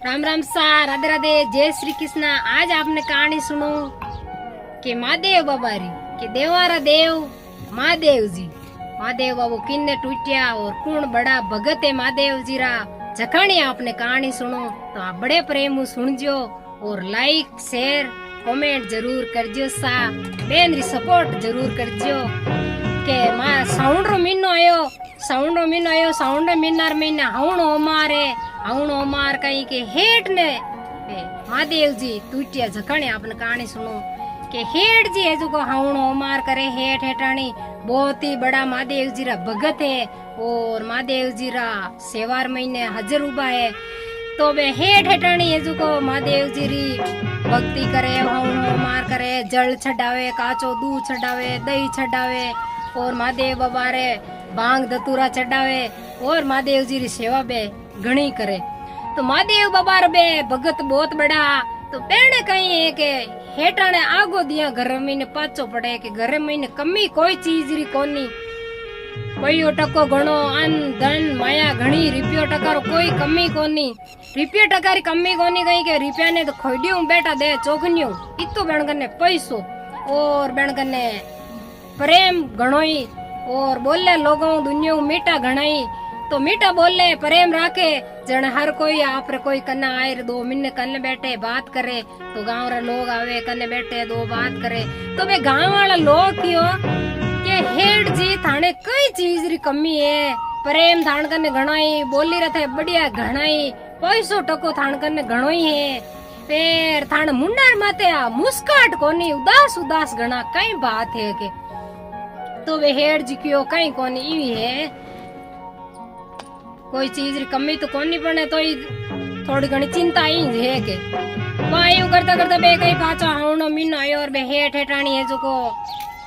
राम राम सा, राधे राधे, जय श्री कृष्ण। आज आपने कहानी सुनो कि महादेव बाबा री कि देवारा देव महादेव जी। महादेव बाबू किन्ने टूटिया और कौन बड़ा भगत है महादेव जी रा। जखानी आपने कहानी सुनो तो आप बड़े प्रेम सुनजो और लाइक शेयर कमेंट जरूर करजो सा। बेन री सपोर्ट जरूर करजो के मा साउंड रो महीनो आयो, साउंड रो महीनार महीना हाउण ओमार कहीं के हेठ ने महादेव जी टूटिया झकणे आपने कहानी सुनो के हेठ जी है जो को हाउण ओमार करे हेठ हेठाणी बहुत ही बड़ा महादेव जी रा भगत है और महादेव जी रा सेवार महीने हाजिर उबा है। तो वे हेठ हेठाणी है जो को महादेव जी री भक्ति करे, हाउण ओमार करे, जल छड़ावे, काचो दूध छड़ावे, दही छड़ावे और महादेव बाबा रे भांग धतूरा चढ़ावे और महादेव जी री सेवा बे घणी करे। तो महादेव बाबा रे बे भगत बहुत बड़ा। तो पेड़ कहीं है के हेठाने आगो दिया घर में पाचो पड़े के घर में कमी कोई चीज री कोनी, कोई टको घणो अन धन माया घणी रुपयो टका कोई कमी कोनी, रुपया टका री कमी कोनी कहीं के रुपया ने तो खोडियो बेटा दे चोखनियो इतो बेण कने पैसो और बेण कने प्रेम घणोई और बोले लोगों दुनिया मीठा घणाई। तो मीठा बोले प्रेम राखे जन हर कोई आप रे कोई कन्ना आए 2 महीने कन्ने बैठे बात करे तो गांव रे लोग आवे कन्ने बैठे 2 बात करे। तो वे गांव वाला लोग क्यों के हेड जी थाने कई चीज री कमी है, प्रेम थान कन्ने घणाई, बोली रथे बढ़िया घणाई, पैसो टको थान कन्ने घणोई है, फिर थान मुंडार माते आ मुस्काट कोनी, उदास घणा कई बात है के। तो वे हेड जी क्यों कहीं कोनी इवी है, कोई चीज री कमी तो कोनी पड़े तो थोड़ी घनी चिंता ही है के वायु करता करता बे कई पाछो हाउनो मीनो आयो और बे हेठ हेठाणी है जो को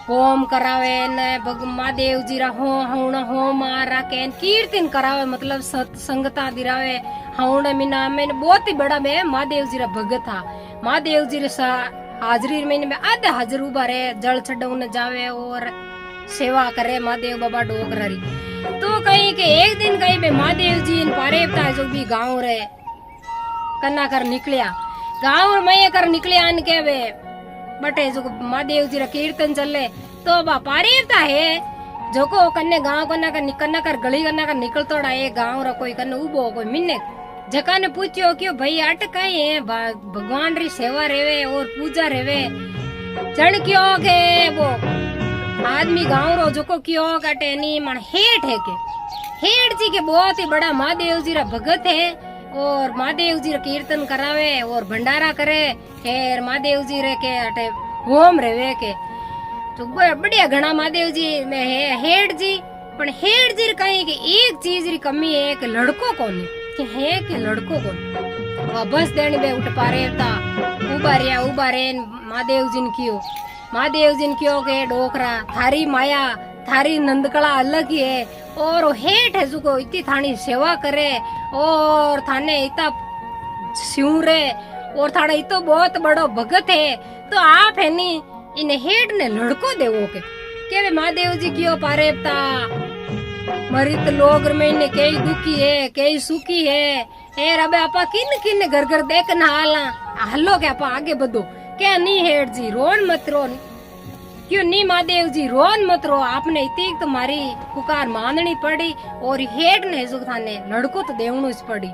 होम करावे ने महादेव जी रा हाउनो होम आ राके कीर्तन करावे, मतलब सत्संगता दिरावे। हाउनो मीना में बहुत ही बड़ा बे महादेव जी रा भगत था। महादेव जी रे हाजरी में आधे हाजिर उबा रहे, जल छड़ाउने जावे और सेवा करे महादेव बाबा डोगरा री। तो कहीं के एक दिन कहीं बे महादेव जी पारेवता जो भी गांव रे कन्ना कर निकलिया, गांव में कर निकलिया अन के वे बटे जो महादेव जी रा कीर्तन चले। तो बा पारेवता है जो को कन्ने गांव कन्ना कर गली कन्ना कर निकलतोड़ा है गांव रा कोई कन्ने उबो कोई मिन्ने जका ने पूछियो क्यों भाई अट कहीं है भगवान री सेवा रेवे और पूजा रेवे जन क्यों के वो आदमी गांव रो जो को क्यों काटे नी मन हेठ है के हेठ जी के बहुत ही बड़ा महादेव जी रा भगत है और महादेव जी रा कीर्तन करावे और भंडारा करे खैर महादेव जी रे के अटे होम रेवे के। तो बढ़िया घना महादेव जी में है हेठ जी, पण हेठ जी कहीं के एक चीज री कमी है कि लड़को कोनी कि है कि लड़को कोनी। वह बस देनी बे उठ पारेवता उबा रे महादेव जी ने कियो, महादेव जी ने क्यों के डोकरा थारी माया थारी नंदकला अलग ही है और हेठ है जो इतनी थानी सेवा करे और थाने इतना सिंरे और थाने इतो बहुत बड़ो भगत है। तो आप है नी इन हेठ ने लड़को देवो के वे महादेव जी क्यों पारेवता मरित लोग में इन्हें कई दुखी है कई सुखी है ए रबे आपा किन घर घर देख ना हल्लो के आपा आगे बढ़ो क्या नहीं हेठ जी रोन मत रो, क्यों नहीं महादेव जी रोन मत रो, आपने इतनी तुम्हारी पुकार माननी पड़ी और हेठ ने जो थाने लड़को तो देवनु पड़ी।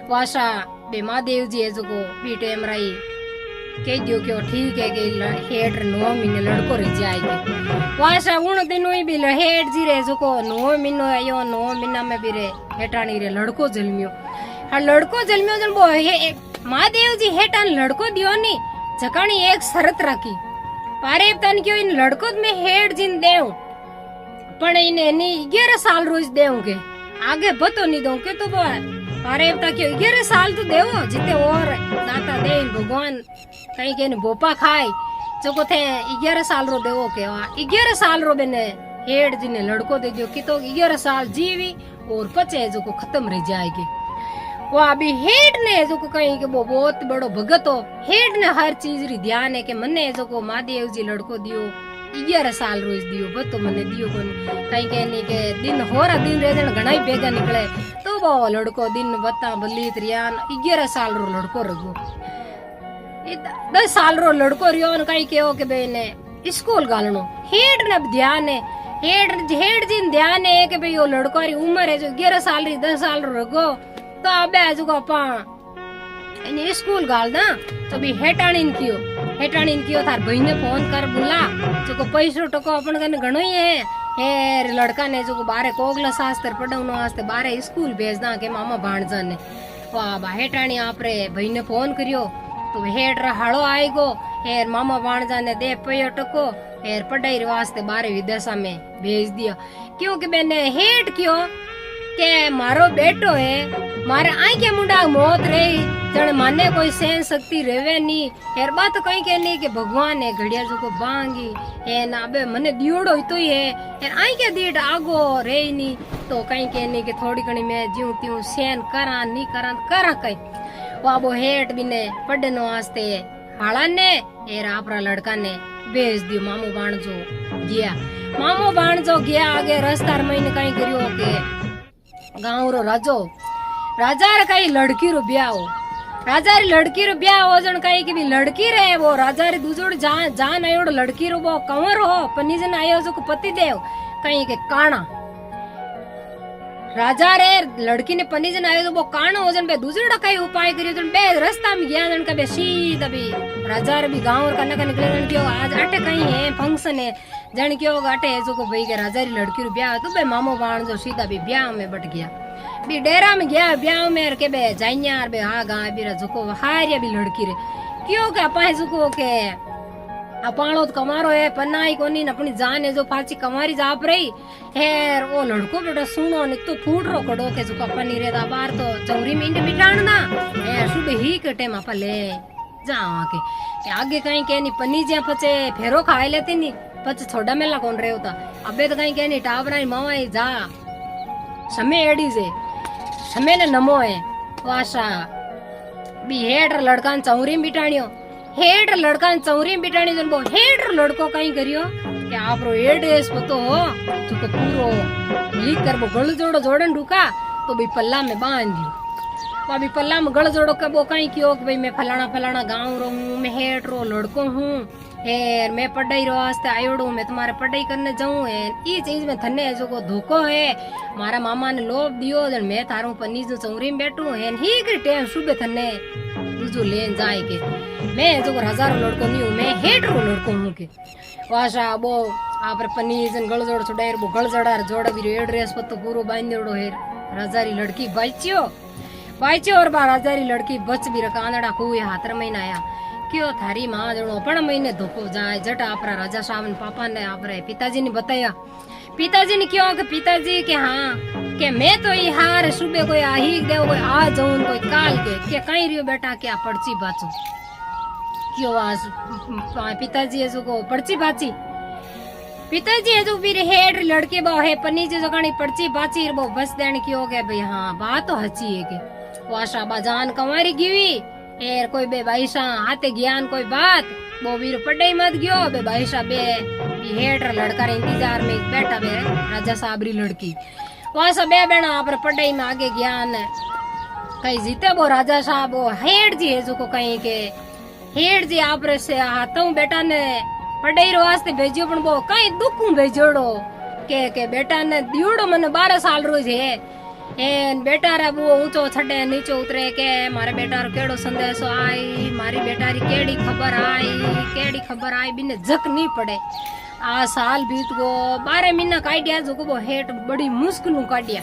वाशा बे महादेव जी है जो को बी टाइम रही कह दियो क्यों ठीक है कि हेठ 9 महीने लड़को रह जाएगी। वाशा उन दिनों ही भी हेठ जी रे जो को 9 महीनो आयो 9 महीना में भी रे हेठानी रे लड़को जन्मियो। हाँ लड़को जन्मियो जन वो महादेव जी हेठान लड़को दियो नी जकानी एक शरत रखी पारेवतन क्यों इन लड़को में हेड जिन देव पण इन्हें नी 11 साल रोज देवगे आगे बतो नहीं दो के। तो पारेवता क्यों 11 साल तो देवो जिते और दाता दे भगवान कहीं के बोपा खाए जो को थे 11 साल रो देवो के 11 साल रो बेने हेड जी ने लड़को दे दियो कि तो 11 साल जीवी और पचे जो को खत्म रह जाएगी। वो अभी हेड ने जो को कहीं के वो बहुत बड़ो भगत हो हेड ने हर चीज री ध्यान है कि मने जो को महादेव जी लड़को दियो 11 साल रोज दियो बतो मने दियो कोनी कई कहनी के दिन होरा दिन रे जण घणाई बेगा निकले तो वो लड़को दिन बता बलीत रियान 11 साल रो लड़को रगो 10 साल रो लड़को रियो न कई केओ के बेने स्कूल गालनो हेड न ध्यान है हेड जिन ध्यान है कि भाई वो लड़को री उम्र है जो 11 साल री 10 साल रो रगो तो अबे जो अपा इन स्कूल गाल ना तो भी हेटाणीन कियो थार भाई ने फोन कर बुला जो पैसो टको अपन कने घणो ही है हेर लड़का ने जो बारे कोगला शास्त्र पढ़ावनो वास्ते बारे स्कूल भेजना के मामा भाणजा ने वाह बा हेटाणी आपरे भाई ने फोन करियो तो हेड हाड़ो आएगो हेर मामा भाणजा ने दे पयो टको हेर पढ़ाई वास्ते बारे विदेशा में भेज दिया क्योंकि मैंने हेड क्यों के मारो बेटो है मारे आई के मुंडा मौत रही जण माने कोई सहन शक्ति रेवे नी हेर बात कई के नहीं कि भगवान है घड़िया जो को बांगी है ना अबे मने दियोड़ो तो ही है हेर आई के दीट आगो रे नी तो कई के नहीं कि थोड़ी घणी मैं जीव त्यों सहन करा नी करा कई वाबो हेट बिने पढ़नो वास्ते हाड़ा ने हेर आपरा लड़का ने भेज दियो मामू बाणजो गया आगे रस्तार महीने कई करियो के गाँव रो राजा रे कई लड़की रो ब्याह हो राजा री लड़की रो ब्याह हो जन कई की भी लड़की रे वो राजा री दूजोड़ जान आयोड़ लड़की रो वो कंवर हो पनीजन आयो जो को पति देव कई के काना राजा रे लड़की ने पनीजन आयो तो वो काना हो जन बे दूसरा कई उपाय करियो जन बे रास्ता में गया जन का बे सीधा भी राजा रे भी गांव कन्ना का निकले जन क्यों आज अटे कहीं है फंक्शन है जन क्यों अटे जो को भाई के राजा री लड़की रो ब्याह तो बे मामो बाण जो सीधा भी ब्याह में बट गया भी डेरा में गया ब्याह में के बे जाइया बे हां गा बीरा जुको हारिया भी लड़की रे क्यों के अपा जुको के अपाणो तो कमारो है पन्नाई कोनी न अपनी जान है जो फाची कमारी जाप रही हेर वो लड़को बेटा सुनो ने तो फूट रो कड़ो के जो अपनी रे दा बार तो चौरी में बिठाण ना ए सुबह ही के टाइम अपा ले जावा के आगे कहीं के नी पनी जे पचे फेरो खाई लेती नी पच छोड़ा मेला कौन रे होता अबे तो कहीं के नी टावरा मावाई जा समय एडी जे समय ने नमो है वासा बी हेड लड़का चौरी में बिठाणियो हेड लड़का चौरी में बिठाणी जन बो हेड लड़को कहीं करियो कि आपरो एड्रेस पतो हो तो पूरो लिख कर वो गल जोड़ो जोड़न रुका तो भी पल्ला में बांध दियो अभी पल्ला में गल जोड़ो कबो कहीं कियो कि भाई मैं फलाना गांव रो हूँ मैं हेड रो लड़को हूँ हेर मैं पढ़ाई रो वास्ते आयोड़ू मैं तुम्हारे पढ़ाई करने जाऊं है ये चीज में थने जो को धोखो है मारा मामा ने लोभ दियो जन मैं थारू पन्नी जो चौरी में बैठू है ही के टाइम सुबह थने दूजो लेन जाए के मैं जो हजारों लड़को नहीं हूँ मैं हेड रो लड़को हूँ के वाशा वो आप पन्नी जन गल जोड़ छुड़ाई वो गल जड़ा जोड़ा भी एड्रेस पत्तो पूरो बांधोड़ो है राजारी लड़की बाइचियो और बा राजारी लड़की बच भी रखा आंदड़ा कोई हाथ में ना आया क्यों थारी माँ जनो पण महीने धोखो जाए जट आपरा राजा साहब ने पापा ने आपरे पिताजी ने बताया पिताजी ने क्यों कि पिताजी के हाँ के मैं तो ये हार सुबह कोई आ ही दे कोई आ जाऊं कोई काल के कहीं रियो बेटा क्या पर्ची बाचो क्यों आज पिताजी है जो को पर्ची बाची पिताजी है जो फिर हेड लड़के बो है पन्नी जो कणी पर्ची बाची वो बस देने की हो गया भाई हाँ बात तो हची है के वाशा बाजान कमारी गिवी एर कोई बे भाईसा हाथे ज्ञान कोई बात वो वीर पढ़ाई मत गयो बे भाईसा बे हेड लड़का रे इंतजार में बैठा बे राजा साहब री लड़की वहां सब बे बेना आप पढ़ाई में आगे ज्ञान कहीं जीते वो राजा साहब वो हेड जी है जो को कहीं के हेड जी आप से हाथों बेटा ने पढ़ाई रो वास्ते भेजियो पण वो कहीं दुखू भेजोड़ो के बेटा ने दियोड़ो मने 12 साल रोज है एन बेटा रा वो ऊंचो छड़े नीचे उतरे के मारे बेटा रो केड़ो संदेशो आई मारी बेटा री केड़ी खबर आई बिने जक नहीं पड़े आ साल बीत गो 12 महीना काटिया जो को हेट बड़ी मुश्किल काटिया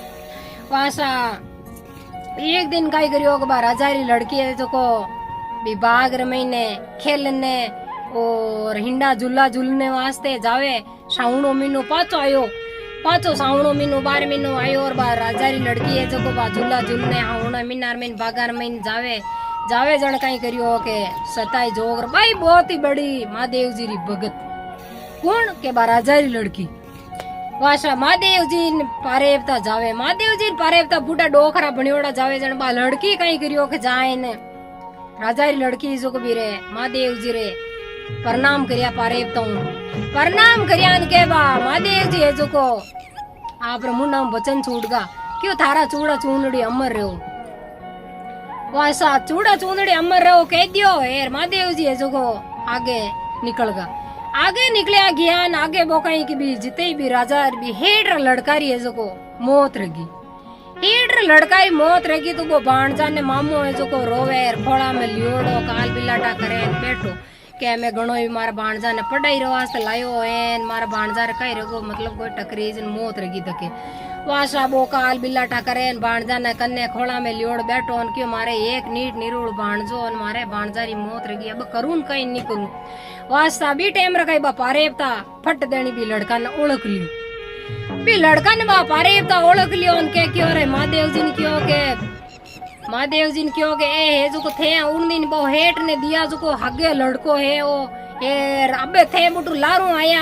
वासा एक दिन काई करियो के बा राजा री लड़की है जो को विभाग रे महीने खेलने और हिंडा झूला झूलने वास्ते जावे सावणो महीनो पाचो सावणो महीनो 12 महीनो आयो और बार राजा री लड़की है जो को बा झूला झूलने हावणा महीनार में बागार में जावे जण कई करियो के सताई जोगर भाई बहुत ही बड़ी महादेव जी री भगत कौन के बा राजा री लड़की वाशा महादेव जी पारेवता जावे महादेव जी पारेवता बूढ़ा डोखरा बनियोड़ा जावे जण बा लड़की कई करियो के जाए ने राजा री लड़की जो को भी रे महादेव जी रे प्रणाम करिया पारेवता प्रणाम करिया के बा महादेव जी है जो को आप मुंडा वचन छूटगा क्यों थारा चूड़ा चूंदड़ी अमर रहो वैसा चूड़ा चूंदड़ी अमर रहो कह दियो यार महादेव जी है जो को आगे निकलगा आगे निकलिया ज्ञान आगे बोकाई की भी जिते भी राजा भी हेड लड़कारी है जो को मौत रगी हेड लड़काई मौत रगी तो वो भाणजा ने मामो है जो को रोवे खोड़ा में लियोड़ो काल बिलाटा करे बैठो के मैं घणो ही मारा भाणजा ने पढ़ाई रो वास्ते लायो है मारा भाणजा रे कई रगो मतलब कोई टकरी जन मौत रगी तके वासा बो काल बिलाटा करे भाणजा ने कन्ने खोड़ा में लियोड़ बैठो न क्यों मारे एक नीट निरूल भाणजो न मारे भाणजा री मौत रगी अब करूं कई नहीं करूं वास्ता भी टाइम रखाई बा पारेवता फट देनी भी लड़का ने ओळख लियो भी लड़का ने बा पारेवता ओळख लियो न के क्यों रे महादेव जी ने क्यों के महादेव जी ने क्यों के ए है जो को थे उन दिन बो हेट ने दिया जो को हगे लड़को है ओ ए अबे थे बुटू लारू आया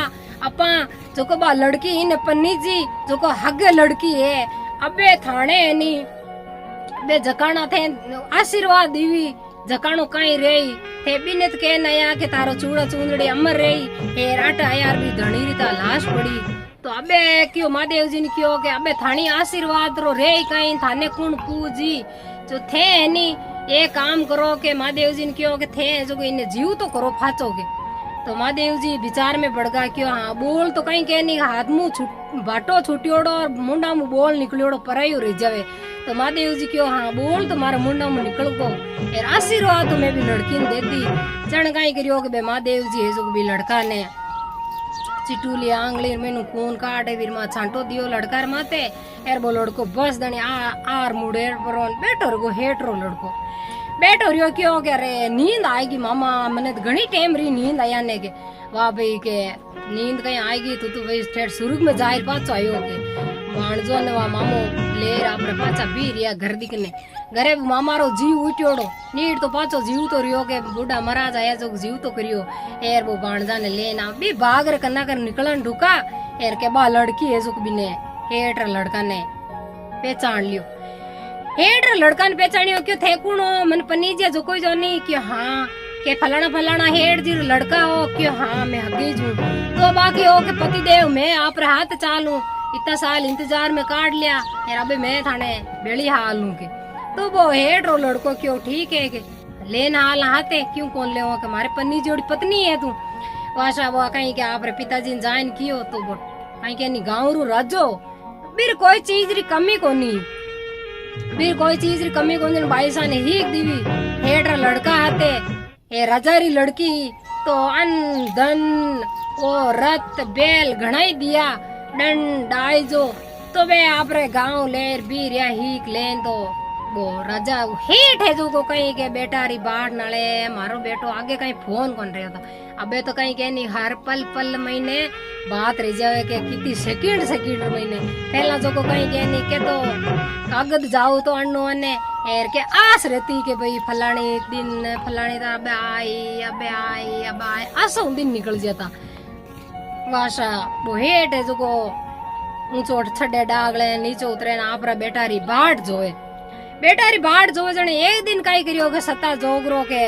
अपा जो को बा लड़की इन पन्नी जी जो को हगे लड़की है अबे थाने नी बे जकाना थे आशीर्वाद दीवी जकानो कई रेई थे बिनेत के नया के तारो चूड़ा चूंदड़ी अमर रेई हे राटा यार भी धणी रीता लाश पड़ी तो अबे क्यों महादेव जी ने क्यों के अबे थानी आशीर्वाद रो रे कहीं थाने कुण पूजी जो थे नी ये काम करो के महादेव जी ने क्यों के थे जो इन्हें जीव तो करो फाचोगे तो महादेव जी विचार में बढ़ गया क्यों हाँ बोल तो कहीं कह नहीं हाथ मुंह बाटो छुटियोड़ो और मुंडा मुंह बोल निकलियोड़ो पराई रह जावे तो महादेव जी क्यों हाँ बोल तुम्हारा मुंडा मुंह निकल गो यार आशीर्वाद तो मैं भी लड़की ने दे दी चढ़ कहीं करियो के महादेव जी है जो भी लड़का ने चिटूली आंगली मेनू खून काटे वीर मा छांटो दियो लड़कार माते एर बो लड़को बस दणी आर मुड़ेर परोन बैठो रो हेट रो लड़को बैठो रियो क्यों के रे नींद आएगी मामा मने घणी टाइम री नींद आया ने के वाह भाई के नींद कहीं आएगी तो भाई ठेठ सुर्ग में जाहिर पाछो आयो के भाणजो ने वा मामो लेर आपरे पाछा भी रिया घर दिकने घरे मामा रो जीव उठ्योड़ो नीट तो पाछो जीव तो रियो के बूढ़ा महाराज आया जो जीव तो करियो एर वो भाणजा ने लेना भी भाग रे कन्ना कर निकलन ढुका एर के बा लड़की है जो बिने हेट लड़का ने पहचान लियो हेट लड़का ने पहचानियो क्यों थे कुणो मन पनीजिया जो कोई जो नहीं कि हाँ के फलाना फलाना हेट जी लड़का हो क्यों हाँ मैं हगी जू तो बाकी हो के पति देव मैं आप रे हाथ चालू इतना साल इंतजार में काट लिया यार अबे मैं थाने बेड़ी हाल लूं के तो वो हेट रो लड़को क्यों ठीक है के लेना हाल हाथे क्यों कौन ले के हमारे पन्नी जोड़ी पत्नी है तू वाशा वो कहीं के आप रे पिताजी ने जान कियो तो वो कहीं के नहीं गाँव रू राजो बिर कोई चीज री कमी कोनी बिर कोई चीज री कमी कोनी बाईसा ने हीक दीवी हेट रा लड़का हाथे ए राजारी लड़की तो अन धन ओ रत बेल घणाई दिया दंड आइजो तो वे आपरे गांव लेर भी रिया हीक लेन तो वो राजा हेठ है जो को कहीं के बेटा री बाढ़ नाले मारो बेटो आगे कहीं फोन कौन रहा था अबे तो कहीं के नहीं हर पल पल महीने बात रह जावे के कितनी सेकंड महीने पहला जो को कहीं के नहीं के तो कागज जाओ तो अन्नो अने एर के आस रहती के भाई फलानी दिन फलानी तो अबे आई आसो दिन निकल जाता वाशा वो हेठ है जो को ऊंचो छड़े डागले नीचे उतरे ना आपरा बेटा री बाट जोए जने एक दिन काई करियो के सता जोगरो के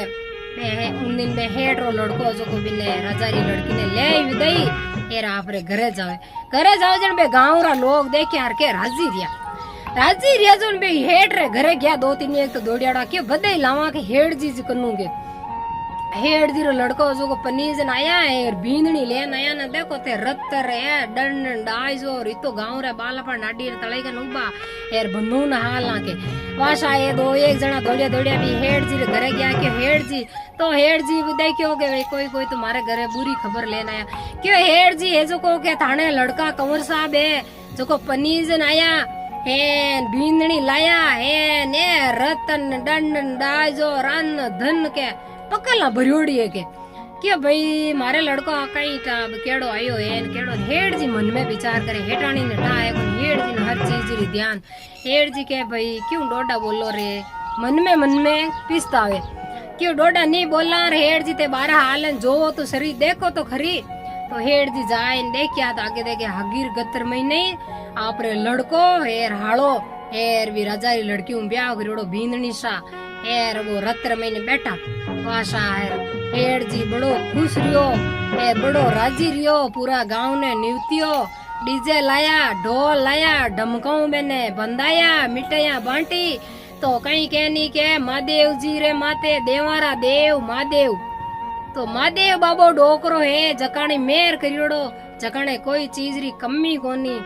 उन दिन में हेठ रो लड़को जो को बिने राजारी लड़की ने ले विदई एरा आपरे घरे जावे जन बे गांव रा लोग देखे हर के राजी रिया जन बे हेठ रे घरे गया दो तीन एक तो दौड़ियाड़ा के बदई लावा के हेठ जी कन्नूगे हेड जी लड़को जो को पनीज आया है और बींदनी लेन आया ना देखो ते रत्तर है डंड डाइजो रितो गांव रे बाला पर नाडी तलाई का नुबा यार बंदून हाल ना के वाशा ये दो एक जना दौड़िया भी हेड जी रे घरे गया के हेड जी भी देखियो के कोई तुम्हारे घरे बुरी खबर लेना आया क्यों हेड जी है जो को के थाने लड़का कंवर साहब है जो को पनीज आया है बींदनी लाया है ने रतन डंड डाइजो रन धन के पकला भरियोड़ी है के भाई मारे लड़को कई केड़ो आयो है केड़ो हेड जी मन में विचार करे हेटाणी ने टा है हेड जी ने हर चीज री ध्यान हेड जी के भाई क्यों डोडा बोलो रे मन में पिसतावे क्यों डोडा नहीं बोला रे हेड जी ते 12 हाल जो तो सरी देखो तो खरी तो हेड जी जाए देखिया तो आगे देखे हगीर गतर महीने आप रे लड़को हेर हाड़ो हेर भी राजा री लड़की ब्याह करियोड़ो बींदनी सा हेर वो रत्र महीने बैठा वाशा हेड जी बड़ो खुश रियो ए बड़ो राजी रियो। पूरा गांव ने निवतियो, डीजे लाया, ढोल लाया, ढमकाऊ मैंने बंधाया, मिठाइयां बांटी। तो कहीं कहनी के महादेव जी रे माते देवारा देव महादेव। तो महादेव बाबो डोकरो है जकाने मेर करियोड़ो, जकाने कोई चीज री कमी कोनी।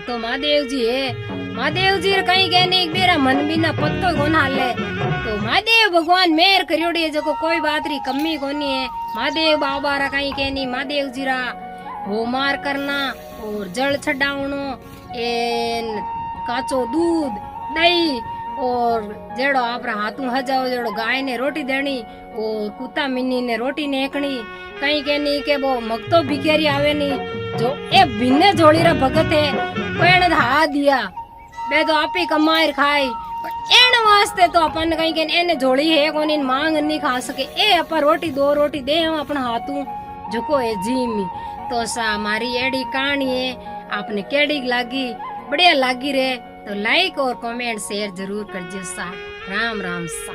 तो महादेव जी है, महादेव जी रे कहीं कहनी मेरा मन बिना पत्तो कोन हाले। तो महादेव भगवान मेर करियोड़ी है जको कोई बात री कमी कोनी है। महादेव बाबा रा कहीं कहनी महादेव जी रा होमार करना और जल छडावणो, एन काचो दूध दही और जेड़ो आपरा हाथू हजाओ जेड़ो गाय ने रोटी देनी और कुत्ता मिनी ने रोटी नेकणी। कहीं कहनी के वो मगतो भिखेरी आवे नी जो ए बिन्ने जोड़ी रा भगत है कोई ने हाथ दिया बे तो आप ही कमाई खाई। एन वास्ते तो अपन कहीं कहने एने जोड़ी है कोनी मांग नहीं खा सके ए अपन रोटी दो रोटी दे हम अपना हाथू झुको है जीमी। तो सा हमारी एडी कहानी है, आपने केड़ी लागी बढ़िया लागी रे तो लाइक और कमेंट शेयर जरूर करजो सा। राम राम सा।